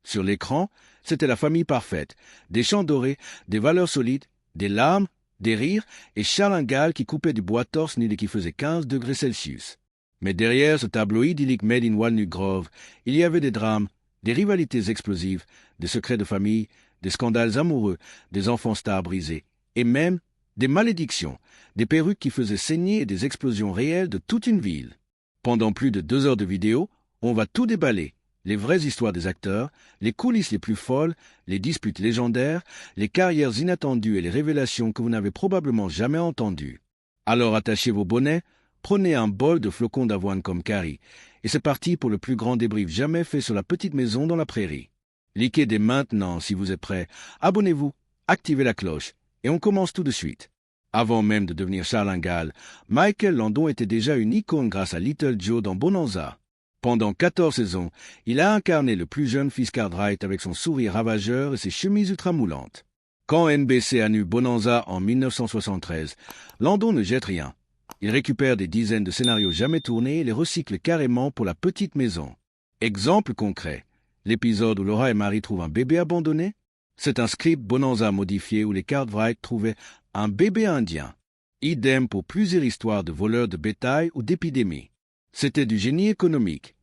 Sur l'écran, c'était la famille parfaite, des champs dorés, des valeurs solides, des larmes, des rires et Charles Ingalls qui coupait du bois torse nu et qui faisait 15 degrés Celsius. Mais derrière ce tableau idyllique made in Walnut Grove, il y avait des drames, des rivalités explosives, des secrets de famille, des scandales amoureux, des enfants stars brisés, et même des malédictions, des perruques qui faisaient saigner et des explosions réelles de toute une ville. Pendant plus de 2 heures de vidéo, on va tout déballer. Les vraies histoires des acteurs, les coulisses les plus folles, les disputes légendaires, les carrières inattendues et les révélations que vous n'avez probablement jamais entendues. Alors attachez vos bonnets, prenez un bol de flocons d'avoine comme Carrie, et c'est parti pour le plus grand débrief jamais fait sur la petite maison dans la prairie. Likez dès maintenant si vous êtes prêts, abonnez-vous, activez la cloche, et on commence tout de suite. Avant même de devenir Charles Ingalls, Michael Landon était déjà une icône grâce à Little Joe dans Bonanza. Pendant 14 saisons, il a incarné le plus jeune fils Cartwright avec son sourire ravageur et ses chemises ultramoulantes. Quand NBC annule Bonanza en 1973, Landon ne jette rien. Il récupère des dizaines de scénarios jamais tournés et les recycle carrément pour la petite maison. Exemple concret, l'épisode où Laura et Marie trouvent un bébé abandonné, c'est un script Bonanza modifié où les Cartwright trouvaient un bébé indien. Idem pour plusieurs histoires de voleurs de bétail ou d'épidémies. C'était du génie économique.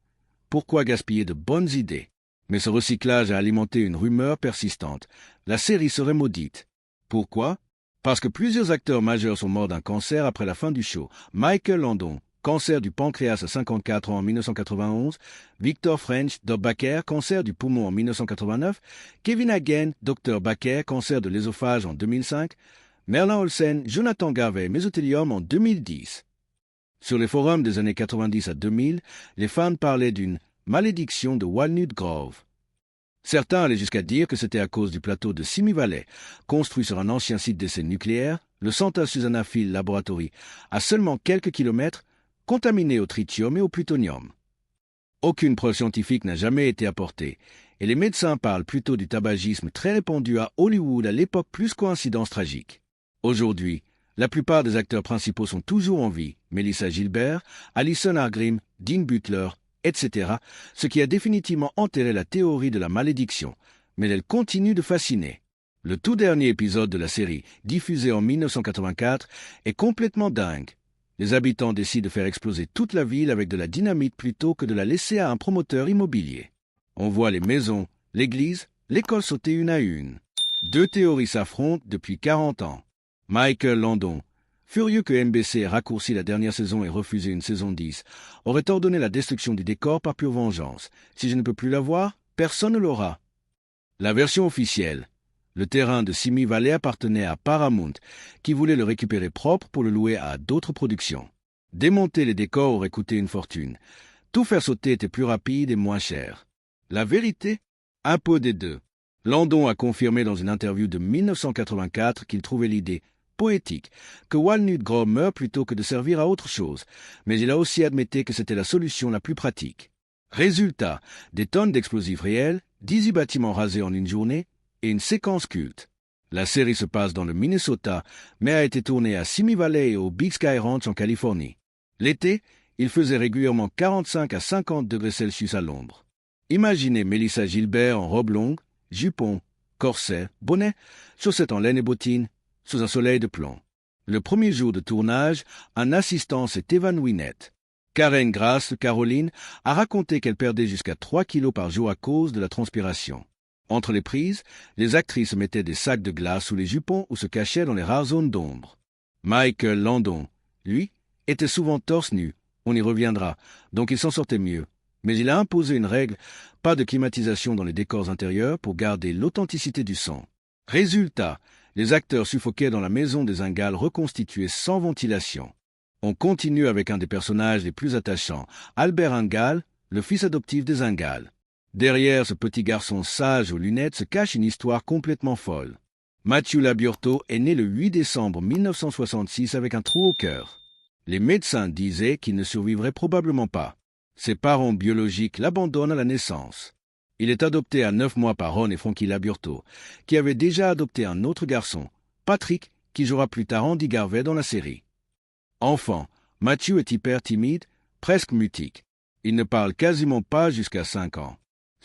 Pourquoi gaspiller de bonnes idées? Mais ce recyclage a alimenté une rumeur persistante. La série serait maudite. Pourquoi? Parce que plusieurs acteurs majeurs sont morts d'un cancer après la fin du show. Michael Landon, cancer du pancréas à 54 ans en 1991. Victor French, Doc Baker, cancer du poumon en 1989. Kevin Hagen, Dr Baker, cancer de l'ésophage en 2005. Merlin Olsen, Jonathan Garvey, mésothéliome en 2010. Sur les forums des années 90 à 2000, les fans parlaient d'une malédiction de Walnut Grove. Certains allaient jusqu'à dire que c'était à cause du plateau de Simi Valley, construit sur un ancien site d'essai nucléaire, le Santa Susana Field Laboratory, à seulement quelques kilomètres, contaminé au tritium et au plutonium. Aucune preuve scientifique n'a jamais été apportée, et les médecins parlent plutôt du tabagisme très répandu à Hollywood à l'époque plus coïncidence tragique. Aujourd'hui, la plupart des acteurs principaux sont toujours en vie, Melissa Gilbert, Alison Argrim, Dean Butler, etc., ce qui a définitivement enterré la théorie de la malédiction, mais elle continue de fasciner. Le tout dernier épisode de la série, diffusé en 1984, est complètement dingue. Les habitants décident de faire exploser toute la ville avec de la dynamite plutôt que de la laisser à un promoteur immobilier. On voit les maisons, l'église, l'école sauter une à une. 2 théories s'affrontent depuis 40 ans. Michael Landon, furieux que NBC ait raccourci la dernière saison et refusé une saison 10, aurait ordonné la destruction du décor par pure vengeance. Si je ne peux plus la voir, personne ne l'aura. La version officielle. Le terrain de Simi Valley appartenait à Paramount, qui voulait le récupérer propre pour le louer à d'autres productions. Démonter les décors aurait coûté une fortune. Tout faire sauter était plus rapide et moins cher. La vérité? Un peu des deux. Landon a confirmé dans une interview de 1984 qu'il trouvait l'idée poétique que Walnut Grove meure plutôt que de servir à autre chose, mais il a aussi admis que c'était la solution la plus pratique. Résultat, des tonnes d'explosifs réels, 18 bâtiments rasés en une journée et une séquence culte. La série se passe dans le Minnesota, mais a été tournée à Simi Valley et au Big Sky Ranch en Californie. L'été, il faisait régulièrement 45 à 50 degrés Celsius à l'ombre. Imaginez Melissa Gilbert en robe longue, jupon, corset, bonnet, chaussettes en laine et bottines, sous un soleil de plomb. Le premier jour de tournage, un assistant s'est évanoui net. Karen Grass, Caroline, a raconté qu'elle perdait jusqu'à 3 kilos par jour à cause de la transpiration. Entre les prises, les actrices mettaient des sacs de glace sous les jupons ou se cachaient dans les rares zones d'ombre. Michael Landon, lui, était souvent torse nu, on y reviendra, donc il s'en sortait mieux. Mais il a imposé une règle, pas de climatisation dans les décors intérieurs pour garder l'authenticité du son. Résultat, les acteurs suffoquaient dans la maison des Ingalls reconstituée sans ventilation. On continue avec un des personnages les plus attachants, Albert Ingalls, le fils adoptif des Ingalls. Derrière ce petit garçon sage aux lunettes se cache une histoire complètement folle. Matthew Labiorto est né le 8 décembre 1966 avec un trou au cœur. Les médecins disaient qu'il ne survivrait probablement pas. Ses parents biologiques l'abandonnent à la naissance. Il est adopté à 9 mois par Ron et Frankie Labiorto, qui avaient déjà adopté un autre garçon, Patrick, qui jouera plus tard Andy Garvey dans la série. Enfant, Matthew est hyper timide, presque mutique. Il ne parle quasiment pas jusqu'à 5 ans.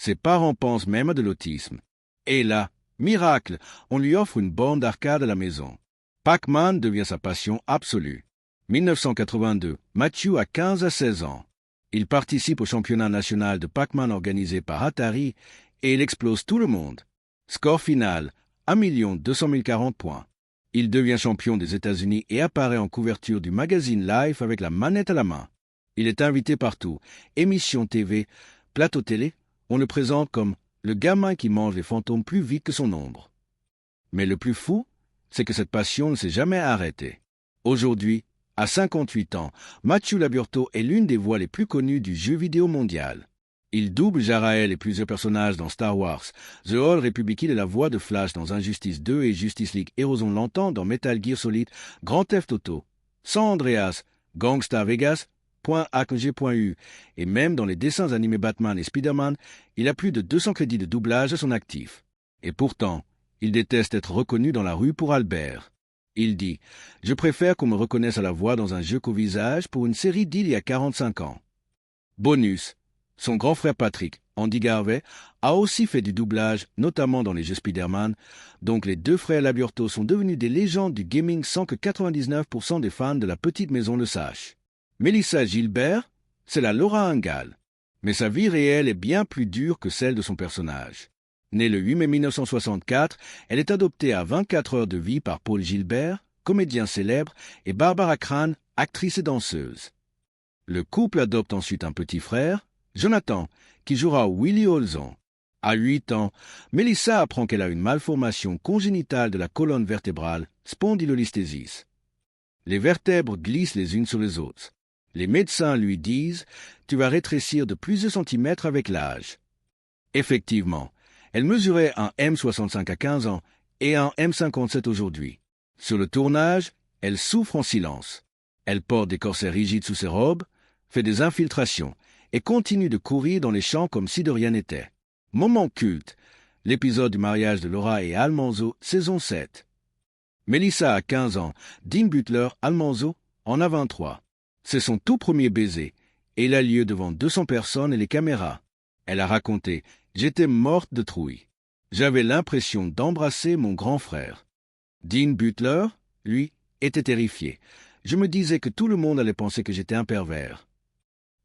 Ses parents pensent même à de l'autisme. Et là, miracle, on lui offre une borne d'arcade à la maison. Pac-Man devient sa passion absolue. 1982, Matthew a 15 à 16 ans. Il participe au championnat national de Pac-Man organisé par Atari et il explose tout le monde. Score final, 1 240 040 points. Il devient champion des États-Unis et apparaît en couverture du magazine Life avec la manette à la main. Il est invité partout, émissions TV, plateau télé, on le présente comme le gamin qui mange les fantômes plus vite que son ombre. Mais le plus fou, c'est que cette passion ne s'est jamais arrêtée. Aujourd'hui, à 58 ans, Matthew Laburto est l'une des voix les plus connues du jeu vidéo mondial. Il double Jarael et plusieurs personnages dans Star Wars. The Old Republic est la voix de Flash dans Injustice 2 et Justice League Heroes. On l'entend dans Metal Gear Solid, Grand Theft Auto, San Andreas, Gangsta Vegas, .acg.u et même dans les dessins animés Batman et Spider-Man, il a plus de 200 crédits de doublage à son actif. Et pourtant, il déteste être reconnu dans la rue pour Albert. Il dit « Je préfère qu'on me reconnaisse à la voix dans un jeu qu'au visage pour une série d'il y a 45 ans. » Bonus, son grand frère Patrick, Andy Garvey, a aussi fait du doublage, notamment dans les jeux Spider-Man, donc les deux frères Laburto sont devenus des légendes du gaming sans que 99% des fans de la petite maison le sachent. Melissa Gilbert, c'est la Laura Ingalls. Mais sa vie réelle est bien plus dure que celle de son personnage. Née le 8 mai 1964, elle est adoptée à 24 heures de vie par Paul Gilbert, comédien célèbre, et Barbara Cran, actrice et danseuse. Le couple adopte ensuite un petit frère, Jonathan, qui jouera Willie Olson. À 8 ans, Melissa apprend qu'elle a une malformation congénitale de la colonne vertébrale, spondylolisthésis. Les vertèbres glissent les unes sur les autres. Les médecins lui disent « Tu vas rétrécir de plusieurs centimètres avec l'âge ». Effectivement, elle mesurait un M65 à 15 ans et un M57 aujourd'hui. Sur le tournage, elle souffre en silence. Elle porte des corsets rigides sous ses robes, fait des infiltrations et continue de courir dans les champs comme si de rien n'était. Moment culte, l'épisode du mariage de Laura et Al Manzo, saison 7. Melissa a 15 ans, Dean Butler, Al Manzo, en a 23. C'est son tout premier baiser, et il a lieu devant 200 personnes et les caméras. Elle a raconté « J'étais morte de trouille. J'avais l'impression d'embrasser mon grand frère. » Dean Butler, lui, était terrifié. Je me disais que tout le monde allait penser que j'étais un pervers.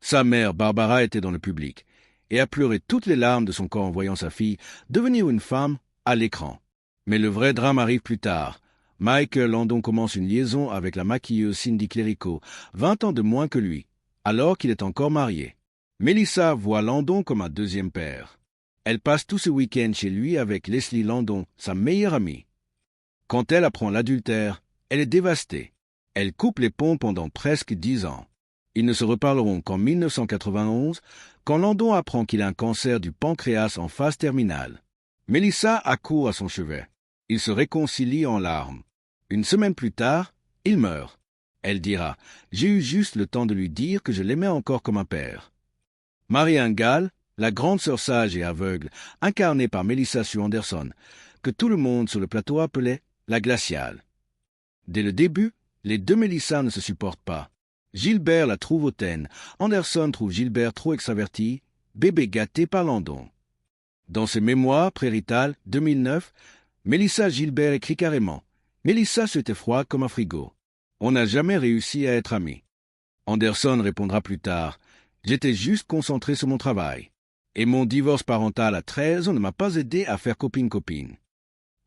Sa mère, Barbara, était dans le public, et a pleuré toutes les larmes de son corps en voyant sa fille devenir une femme à l'écran. Mais le vrai drame arrive plus tard. Michael Landon commence une liaison avec la maquilleuse Cindy Clerico, 20 ans de moins que lui, alors qu'il est encore marié. Melissa voit Landon comme un deuxième père. Elle passe tout ce week-end chez lui avec Leslie Landon, sa meilleure amie. Quand elle apprend l'adultère, elle est dévastée. Elle coupe les ponts pendant presque 10 ans. Ils ne se reparleront qu'en 1991, quand Landon apprend qu'il a un cancer du pancréas en phase terminale. Melissa accourt à son chevet. Ils se réconcilient en larmes. Une semaine plus tard, il meurt. Elle dira « J'ai eu juste le temps de lui dire que je l'aimais encore comme un père. » Mary Ingalls, la grande sœur sage et aveugle, incarnée par Melissa Sue Anderson, que tout le monde sur le plateau appelait la glaciale. Dès le début, les deux Melissa ne se supportent pas. Gilbert la trouve hautaine, Anderson trouve Gilbert trop extraverti, bébé gâté par Landon. Dans ses mémoires préritales, 2009, Melissa Gilbert écrit carrément « Melissa c'était froid comme un frigo. On n'a jamais réussi à être amis. » Anderson répondra plus tard « J'étais juste concentré sur mon travail. Et mon divorce parental à 13 ans ne m'a pas aidé à faire copine-copine. »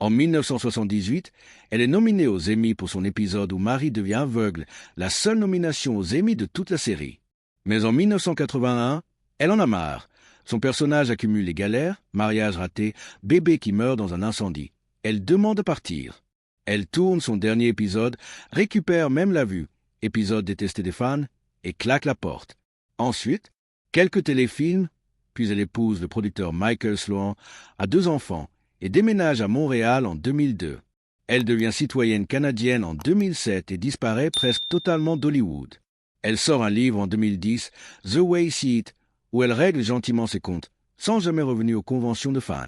En 1978, elle est nominée aux Emmy pour son épisode où Marie devient aveugle, la seule nomination aux Emmy de toute la série. Mais en 1981, elle en a marre. Son personnage accumule les galères, mariage raté, bébé qui meurt dans un incendie. Elle demande à partir. Elle tourne son dernier épisode, récupère même la vue, épisode détesté des fans, et claque la porte. Ensuite, quelques téléfilms, puis elle épouse le producteur Michael Sloan, a 2 enfants, et déménage à Montréal en 2002. Elle devient citoyenne canadienne en 2007 et disparaît presque totalement d'Hollywood. Elle sort un livre en 2010, The Way I See It, où elle règle gentiment ses comptes, sans jamais revenir aux conventions de fans.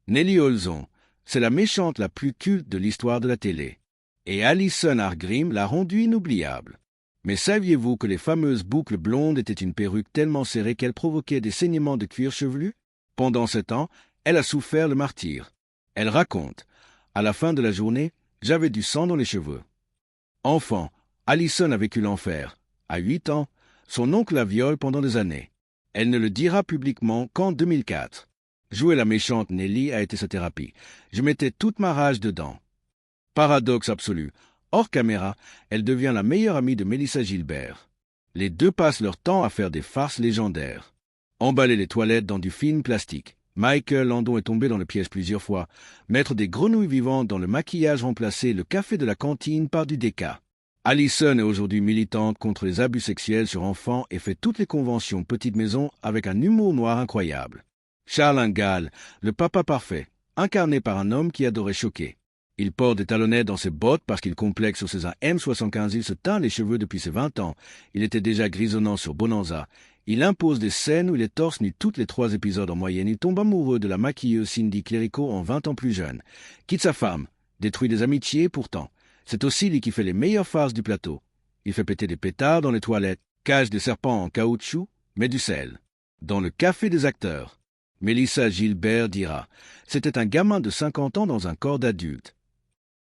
Nellie Olson, c'est la méchante la plus culte de l'histoire de la télé. Et Alison Argrim l'a rendue inoubliable. Mais saviez-vous que les fameuses boucles blondes étaient une perruque tellement serrée qu'elle provoquait des saignements de cuir chevelu? Pendant 7 ans, elle a souffert le martyre. Elle raconte « À la fin de la journée, j'avais du sang dans les cheveux. » Enfant, Allison a vécu l'enfer. À 8 ans, son oncle la viole pendant des années. Elle ne le dira publiquement qu'en 2004. Jouer la méchante Nellie a été sa thérapie. Je mettais toute ma rage dedans. Paradoxe absolu. Hors caméra, elle devient la meilleure amie de Melissa Gilbert. Les deux passent leur temps à faire des farces légendaires. Emballer les toilettes dans du film plastique. Michael Landon est tombé dans le piège plusieurs fois. Mettre des grenouilles vivantes dans le maquillage, remplacer le café de la cantine par du déca. Allison est aujourd'hui militante contre les abus sexuels sur enfants et fait toutes les conventions petite maison avec un humour noir incroyable. Charles Ingalls, le papa parfait, incarné par un homme qui adorait choquer. Il porte des talonnettes dans ses bottes parce qu'il complexe sur ses M75. Il se teint les cheveux depuis ses 20 ans. Il était déjà grisonnant sur Bonanza. Il impose des scènes où il est torse nu toutes les 3 épisodes en moyenne. Il tombe amoureux de la maquilleuse Cindy Clerico en 20 ans plus jeune. Quitte sa femme, détruit des amitiés pourtant. C'est aussi lui qui fait les meilleures farces du plateau. Il fait péter des pétards dans les toilettes, cache des serpents en caoutchouc, met du sel. Dans le café des acteurs, Melissa Gilbert dira « C'était un gamin de 50 ans dans un corps d'adulte. »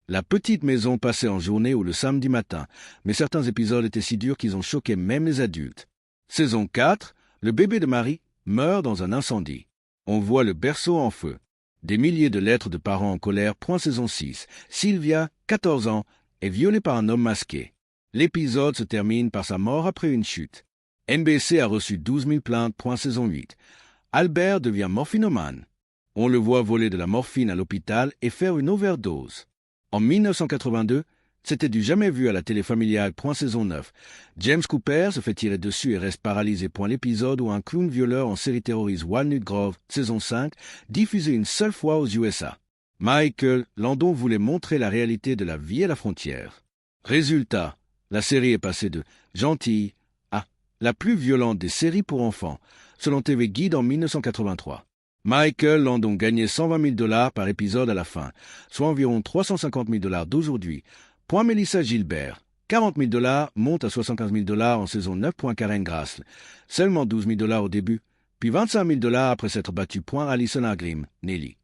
La petite maison passait en journée ou le samedi matin, mais certains épisodes étaient si durs qu'ils ont choqué même les adultes. Saison 4, le bébé de Marie meurt dans un incendie. On voit le berceau en feu. Des milliers de lettres de parents en colère. Saison 6. Sylvia, 14 ans, est violée par un homme masqué. L'épisode se termine par sa mort après une chute. NBC a reçu 12 000 plaintes. Saison 8. Albert devient morphinomane. On le voit voler de la morphine à l'hôpital et faire une overdose. En 1982, c'était du jamais vu à la télé familiale. Saison 9. James Cooper se fait tirer dessus et reste paralysé. L'épisode où un clown violeur en série terrorise Walnut Grove. Saison 5, diffusé une seule fois aux USA. Michael Landon voulait montrer la réalité de la vie à la frontière. Résultat, la série est passée de gentille à la plus violente des séries pour enfants, selon TV Guide en 1983. Michael Landon gagnait $120 000 par épisode à la fin, soit environ $350 000 d'aujourd'hui. Melissa Gilbert, $40 000 monte à $75 000 en saison 9. Karen Grassle, seulement $12 000 au début, puis $25 000 après s'être battu. Allison Argrim, Nellie.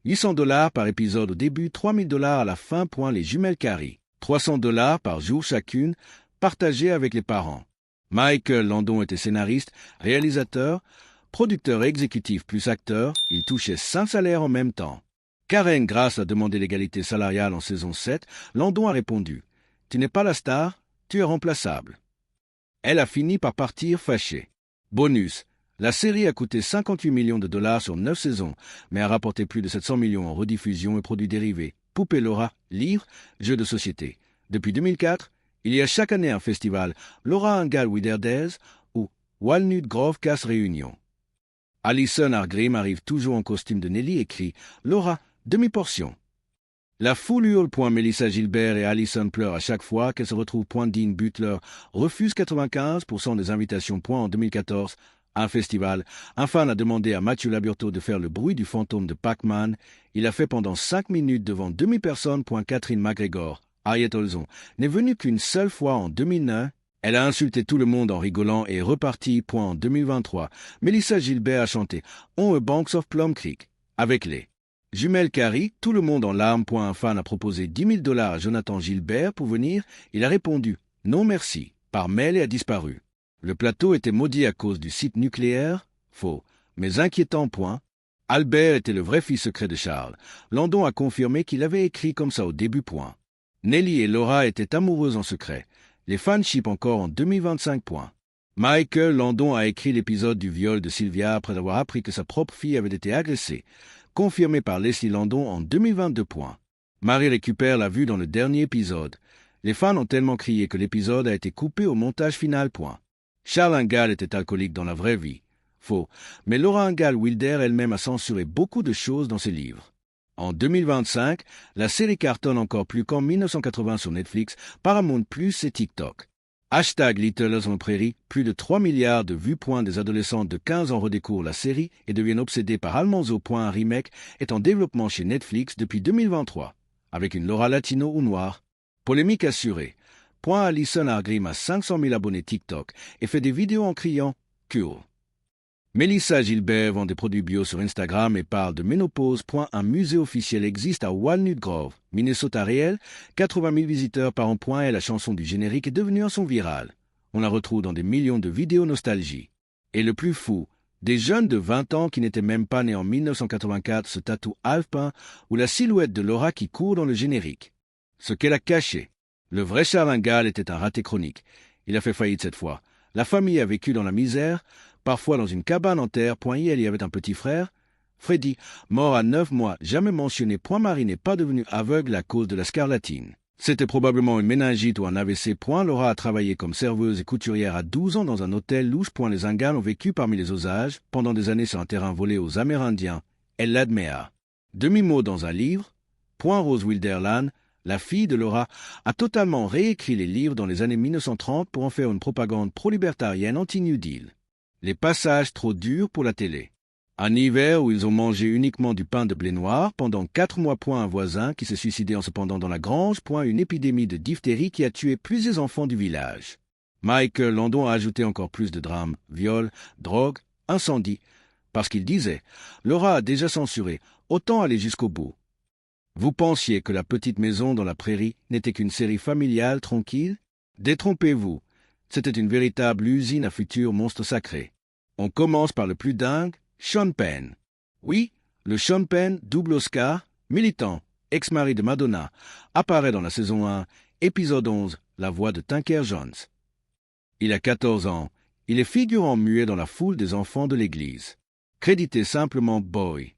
$800 par épisode au début, $3 000 à la fin. Les jumelles Carey, $300 par jour chacune, partagées avec les parents. Michael Landon était scénariste, réalisateur, producteur exécutif plus acteur. Il touchait 5 salaires en même temps. Karen Grassle a demandé l'égalité salariale en saison 7. Landon a répondu « Tu n'es pas la star, tu es remplaçable ». Elle a fini par partir fâchée. Bonus, la série a coûté $58 millions sur 9 saisons, mais a rapporté plus de 700 millions en rediffusion et produits dérivés. Poupée Laura, livres, jeux de société. Depuis 2004, il y a chaque année un festival Laura Ingalls Wither Days ou Walnut Grove Cast Réunion. Allison Argrim arrive toujours en costume de Nellie et crie « Laura, demi-portion ». La foule hurle. Melissa Gilbert et Allison pleurent à chaque fois qu'elle se retrouve. Dean Butler refuse 95% des invitations. En 2014, un festival, un fan a demandé à Matthew Laburto de faire le bruit du fantôme de Pac-Man. Il a fait pendant 5 minutes devant demi-personne. Catherine McGregor, Harriet Olson, n'est venue qu'une seule fois en 2009. Elle a insulté tout le monde en rigolant et est repartie. En 2023, Melissa Gilbert a chanté « On a Banks of Plum Creek » avec les jumelles Carey, tout le monde en larmes. Un fan a proposé $10 000 à Jonathan Gilbert pour venir. Il a répondu « Non merci » par mail et a disparu. Le plateau était maudit à cause du site nucléaire. Faux, mais inquiétant. Albert était le vrai fils secret de Charles. Landon a confirmé qu'il avait écrit comme ça au début. Nellie et Laura étaient amoureuses en secret. Les fans chipent encore en 2025. Michael Landon a écrit l'épisode du viol de Sylvia après avoir appris que sa propre fille avait été agressée, confirmé par Leslie Landon en 2022. Marie récupère la vue dans le dernier épisode. Les fans ont tellement crié que l'épisode a été coupé au montage final. Charles Ingalls était alcoolique dans la vraie vie. Faux, mais Laura Ingalls Wilder elle-même a censuré beaucoup de choses dans ses livres. En 2025, la série cartonne encore plus qu'en 1980 sur Netflix, Paramount Plus et TikTok. #Little House on Prairie, plus de 3 milliards de vues. Des adolescentes de 15 ans redécouvrent la série et deviennent obsédées par Almanzo. Un remake est en développement chez Netflix depuis 2023, avec une Laura latino ou noire. Polémique assurée. Allison Argrim a 500 000 abonnés TikTok et fait des vidéos en criant « Cool ». Mélissa Gilbert vend des produits bio sur Instagram et parle de ménopause. Un musée officiel existe à Walnut Grove, Minnesota réel. 80 000 visiteurs par an. Et la chanson du générique est devenue un son viral. On la retrouve dans des millions de vidéos nostalgie. Et le plus fou, des jeunes de 20 ans qui n'étaient même pas nés en 1984 se tatouent alpin ou la silhouette de Laura qui court dans le générique. Ce qu'elle a caché. Le vrai Charles Gall était un raté chronique. Il a fait faillite cette fois. La famille a vécu dans la misère, parfois dans une cabane en terre. Il y avait un petit frère, Freddy, mort à 9 mois, jamais mentionné. Marie n'est pas devenue aveugle à cause de la scarlatine. C'était probablement une méningite ou un AVC. Laura a travaillé comme serveuse et couturière à 12 ans dans un hôtel louche. Les Ingalls ont vécu parmi les Osages pendant des années sur un terrain volé aux Amérindiens. Elle l'admet à demi-mot dans un livre. Rose Wilderland, la fille de Laura, a totalement réécrit les livres dans les années 1930 pour en faire une propagande pro-libertarienne anti-New Deal. Les passages trop durs pour la télé. Un hiver où ils ont mangé uniquement du pain de blé noir pendant 4 mois. Un voisin qui s'est suicidé en se pendant dans la grange. Une épidémie de diphtérie qui a tué plusieurs enfants du village. Michael Landon a ajouté encore plus de drames, viols, drogue, incendie, parce qu'il disait « Laura a déjà censuré, autant aller jusqu'au bout ». Vous pensiez que La Petite Maison dans la Prairie n'était qu'une série familiale tranquille? Détrompez-vous, c'était une véritable usine à futurs monstres sacrés. On commence par le plus dingue, Sean Penn. Oui, le Sean Penn, double Oscar, militant, ex-mari de Madonna, apparaît dans la saison 1, épisode 11, la voix de Tinker Jones. Il a 14 ans, il est figurant muet dans la foule des enfants de l'église. Crédité simplement Boy.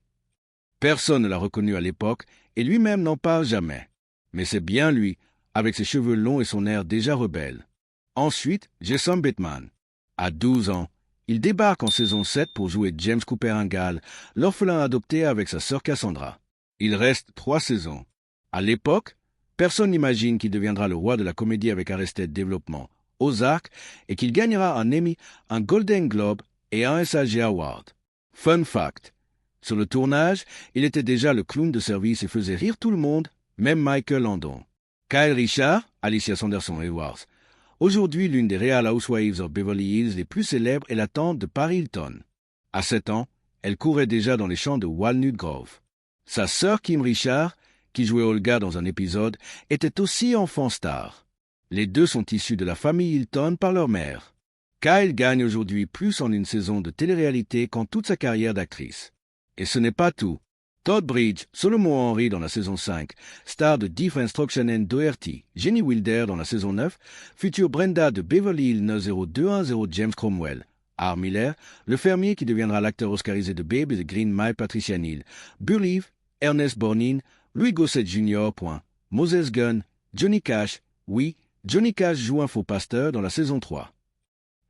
Personne ne l'a reconnu à l'époque et lui-même n'en parle jamais. Mais c'est bien lui, avec ses cheveux longs et son air déjà rebelle. Ensuite, Jason Bateman. À 12 ans, il débarque en saison 7 pour jouer James Cooper Ingalls, l'orphelin adopté avec sa sœur Cassandra. Il reste 3 saisons. À l'époque, personne n'imagine qu'il deviendra le roi de la comédie avec Arrested Development, Ozark, et qu'il gagnera un Emmy, un Golden Globe et un SAG Award. Fun fact. Sur le tournage, il était déjà le clown de service et faisait rire tout le monde, même Michael Landon. Kyle Richard, Alicia Sanderson Edwards. Aujourd'hui, l'une des Real Housewives of Beverly Hills les plus célèbres est la tante de Paris Hilton. À 7 ans, elle courait déjà dans les champs de Walnut Grove. Sa sœur Kim Richard, qui jouait Olga dans un épisode, était aussi enfant star. Les deux sont issus de la famille Hilton par leur mère. Kyle gagne aujourd'hui plus en une saison de télé-réalité qu'en toute sa carrière d'actrice. Et ce n'est pas tout. Todd Bridge, Solomon Henry dans la saison 5, star de Deaf Instruction and Doherty, Jenny Wilder dans la saison 9, future Brenda de Beverly Hills 90210 James Cromwell, Art Miller, le fermier qui deviendra l'acteur oscarisé de Babe et de Green Mile Patricia Neal, Burleigh, Ernest Borgnine, Louis Gossett Jr. Moses Gunn, Johnny Cash, oui, Johnny Cash joue un faux pasteur dans la saison 3.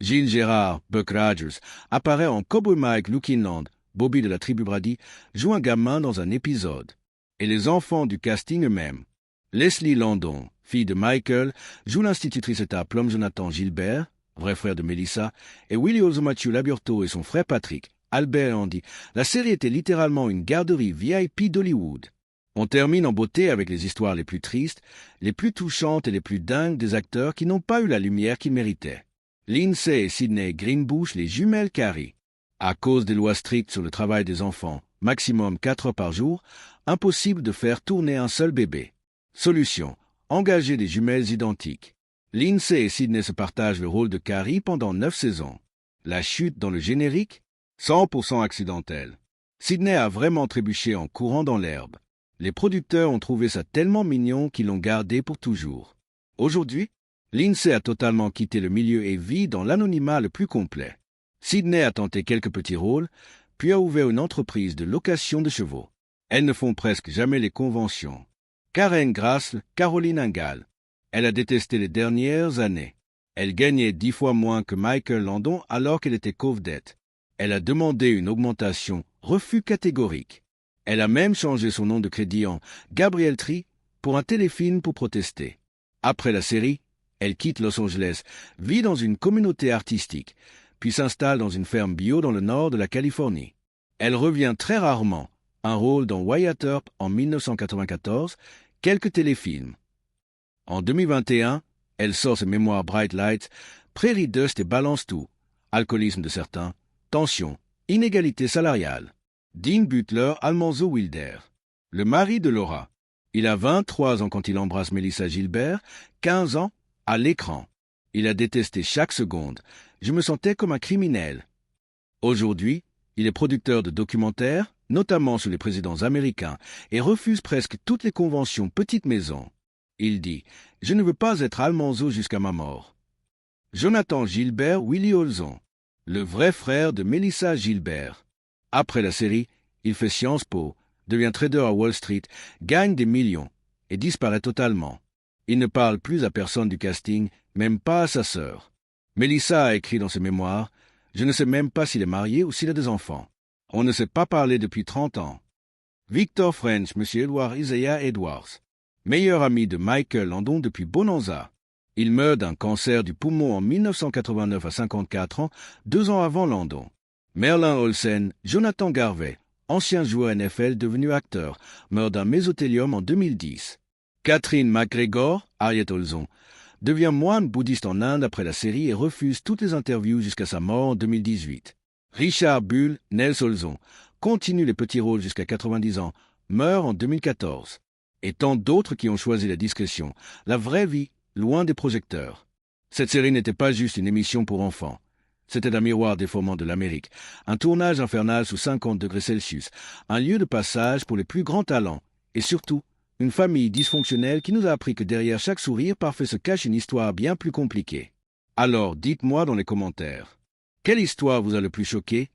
Gilles Gérard, Buck Rogers, apparaît en Cowboy Mike Looking Land. Bobby de la tribu Brady joue un gamin dans un épisode. Et les enfants du casting eux-mêmes. Leslie Landon, fille de Michael, joue l'institutrice à Plum Jonathan Gilbert, vrai frère de Melissa, et Willie Ozomathieu Laburto et son frère Patrick, Albert et Andy. La série était littéralement une garderie VIP d'Hollywood. On termine en beauté avec les histoires les plus tristes, les plus touchantes et les plus dingues des acteurs qui n'ont pas eu la lumière qu'ils méritaient. Lindsay et Sydney Greenbush, les jumelles Carey. À cause des lois strictes sur le travail des enfants, maximum 4 heures par jour, impossible de faire tourner un seul bébé. Solution, engager des jumelles identiques. Lindsay et Sydney se partagent le rôle de Carey pendant 9 saisons. La chute dans le générique, 100% accidentelle. Sydney a vraiment trébuché en courant dans l'herbe. Les producteurs ont trouvé ça tellement mignon qu'ils l'ont gardé pour toujours. Aujourd'hui, Lindsay a totalement quitté le milieu et vit dans l'anonymat le plus complet. Sydney a tenté quelques petits rôles, puis a ouvert une entreprise de location de chevaux. Elles ne font presque jamais les conventions. Karen Grassle, Caroline Ingalls. Elle a détesté les dernières années. Elle gagnait 10 fois moins que Michael Landon alors qu'elle était co-vedette. Elle a demandé une augmentation, refus catégorique. Elle a même changé son nom de crédit en Gabrielle Tree pour un téléfilm pour protester. Après la série, elle quitte Los Angeles, vit dans une communauté artistique, puis s'installe dans une ferme bio dans le nord de la Californie. Elle revient très rarement, un rôle dans Wyatt Earp en 1994, quelques téléfilms. En 2021, elle sort ses mémoires Bright Lights, Prairie Dust et Balance tout, alcoolisme de certains, tension, Inégalité salariale. Dean Butler Almanzo Wilder. Le mari de Laura. Il a 23 ans quand il embrasse Melissa Gilbert, 15 ans à l'écran. Il a détesté chaque seconde. Je me sentais comme un criminel. Aujourd'hui, il est producteur de documentaires, notamment sur les présidents américains, et refuse presque toutes les conventions petite maison. Il dit « Je ne veux pas être Almanzo jusqu'à ma mort ». Jonathan Gilbert Willie Olson, le vrai frère de Melissa Gilbert. Après la série, il fait Sciences Po, devient trader à Wall Street, gagne des millions et disparaît totalement. Il ne parle plus à personne du casting, même pas à sa sœur. Melissa a écrit dans ses mémoires « Je ne sais même pas s'il est marié ou s'il a des enfants. On ne s'est pas parlé depuis 30 ans. » Victor French, M. Edward Isaiah Edwards, meilleur ami de Michael Landon depuis Bonanza. Il meurt d'un cancer du poumon en 1989 à 54 ans, 2 ans avant Landon. Merlin Olsen, Jonathan Garvey, ancien joueur NFL devenu acteur, meurt d'un mésothéliome en 2010. Catherine McGregor, Harriet Olson, devient moine bouddhiste en Inde après la série et refuse toutes les interviews jusqu'à sa mort en 2018. Richard Bull, Nels Olson, continue les petits rôles jusqu'à 90 ans, meurt en 2014. Et tant d'autres qui ont choisi la discrétion, la vraie vie, loin des projecteurs. Cette série n'était pas juste une émission pour enfants. C'était un miroir déformant de l'Amérique, un tournage infernal sous 50 degrés Celsius, un lieu de passage pour les plus grands talents, et surtout, une famille dysfonctionnelle qui nous a appris que derrière chaque sourire parfait se cache une histoire bien plus compliquée. Alors, dites-moi dans les commentaires, quelle histoire vous a le plus choqué?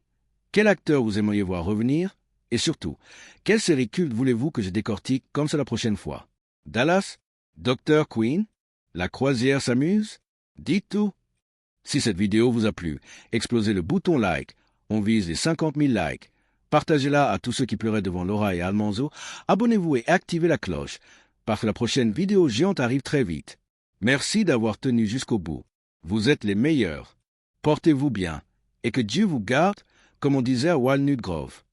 Quel acteur vous aimeriez voir revenir? Et surtout, quelle série culte voulez-vous que je décortique comme ça la prochaine fois? Dallas? Dr. Queen? La croisière s'amuse? Dites tout! Si cette vidéo vous a plu, explosez le bouton like. On vise les 50 000 likes. Partagez-la à tous ceux qui pleuraient devant Laura et Almanzo. Abonnez-vous et activez la cloche, parce que la prochaine vidéo géante arrive très vite. Merci d'avoir tenu jusqu'au bout. Vous êtes les meilleurs. Portez-vous bien, et que Dieu vous garde, comme on disait à Walnut Grove.